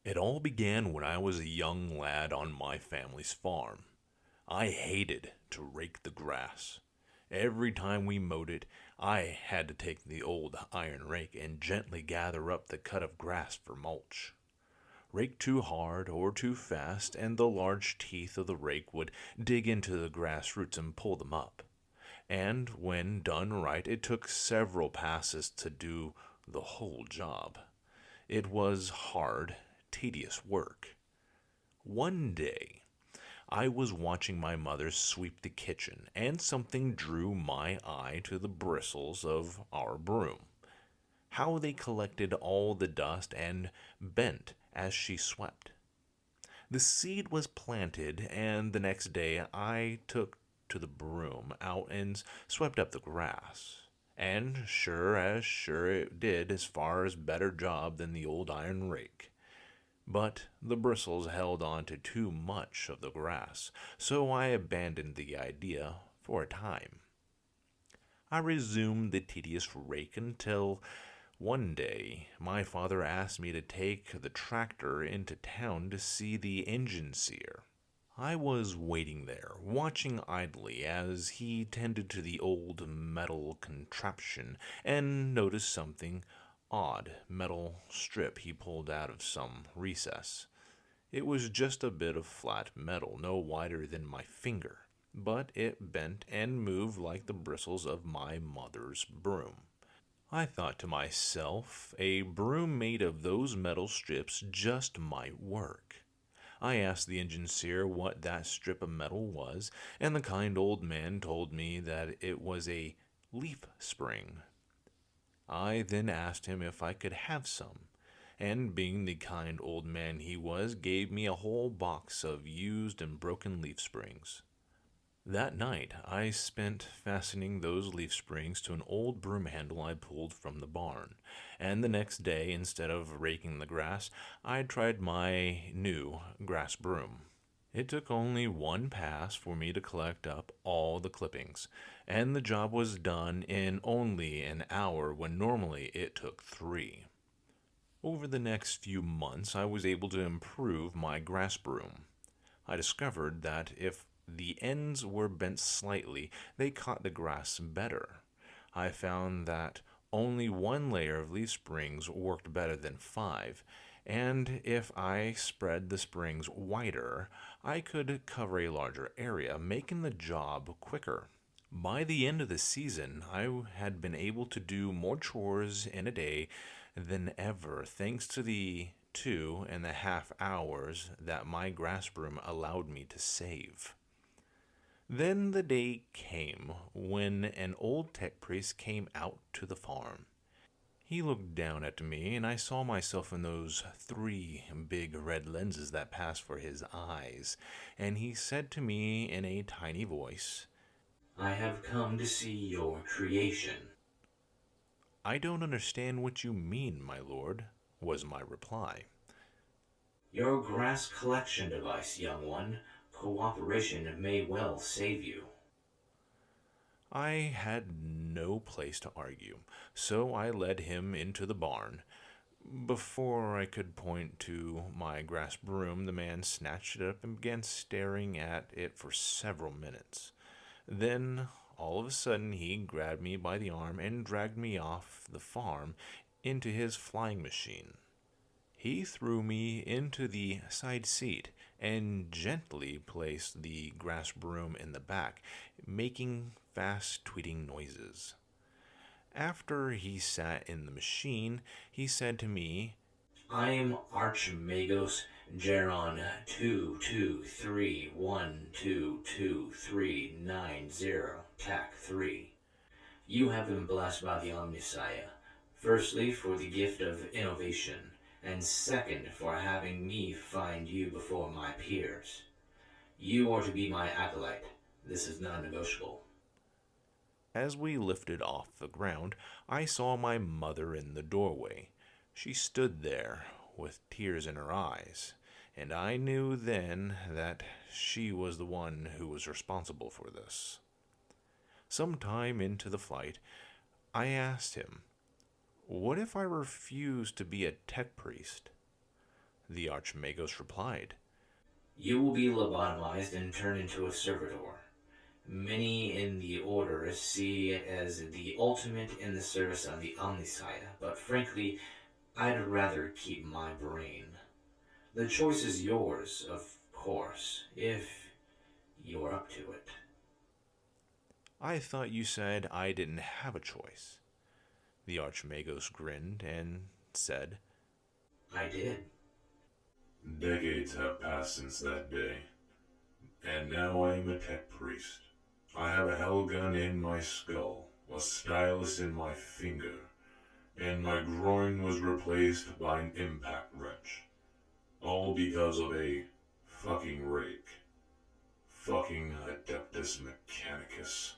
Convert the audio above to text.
It all began when I was a young lad on my family's farm. I hated to rake the grass. Every time we mowed it, I had to take the old iron rake and gently gather up the cut of grass for mulch. Rake too hard or too fast, and the large teeth of the rake would dig into the grass roots and pull them up. And when done right, it took several passes to do the whole job. It was hard, tedious work. One day, I was watching my mother sweep the kitchen, and something drew my eye to the bristles of our broom. How they collected all the dust and bent as she swept. The seed was planted, and the next day I took to the broom out and swept up the grass. And sure it did as far as better job than the old iron rake. But the bristles held on to too much of the grass, so I abandoned the idea for a time. I resumed the tedious rake until one day my father asked me to take the tractor into town to see the engine seer. I was waiting there, watching idly as he tended to the old metal contraption, and noticed something odd metal strip he pulled out of some recess. It was just a bit of flat metal, no wider than my finger, but it bent and moved like the bristles of my mother's broom. I thought to myself, a broom made of those metal strips just might work. I asked the engine seer what that strip of metal was, and the kind old man told me that it was a leaf spring. I then asked him if I could have some, and being the kind old man he was, gave me a whole box of used and broken leaf springs. That night I spent fastening those leaf springs to an old broom handle I pulled from the barn, and the next day, instead of raking the grass, I tried my new grass broom. It took only one pass for me to collect up all the clippings, and the job was done in only an hour when normally it took 3. Over the next few months, I was able to improve my grass broom. I discovered that if the ends were bent slightly, they caught the grass better. I found that only one layer of leaf springs worked better than 5, and if I spread the springs wider, I could cover a larger area, making the job quicker. By the end of the season, I had been able to do more chores in a day than ever, thanks to the 2.5 hours that my grass broom allowed me to save. Then the day came when an old tech priest came out to the farm. He looked down at me, and I saw myself in those 3 big red lenses that passed for his eyes, and he said to me in a tiny voice, I have come to see your creation. "I don't understand what you mean, my lord," was my reply. Your grass collection device, young one. Cooperation may well save you. I had no place to argue, so I led him into the barn. Before I could point to my grass broom, the man snatched it up and began staring at it for several minutes. Then, all of a sudden, he grabbed me by the arm and dragged me off the farm into his flying machine. He threw me into the side seat and gently placed the grass broom in the back, making fast tweeting noises. After he sat in the machine, he said to me, I am Archimagos Geron 223122390 TAC 3. You have been blessed by the Omnissiah, firstly for the gift of innovation, and second for having me find you before my peers. You are to be my acolyte. This is non-negotiable. as we lifted off the ground, I saw my mother in the doorway. She stood there with tears in her eyes, and I knew then that she was the one who was responsible for this. Some time into the flight, I asked him, "What if I refuse to be a tech priest?" the Archmagos replied. You will be lobotomized and turned into a servitor. Many in the Order see it as the ultimate in the service of the Omnissiah, but frankly, I'd rather keep my brain. The choice is yours, of course, if you're up to it. I thought you said I didn't have a choice. The Archmagos grinned and said, I did. Decades have passed since that day, and now I am a tech priest. I have a hellgun in my skull, a stylus in my finger, and my groin was replaced by an impact wrench. All because of a fucking rake. Fucking Adeptus Mechanicus.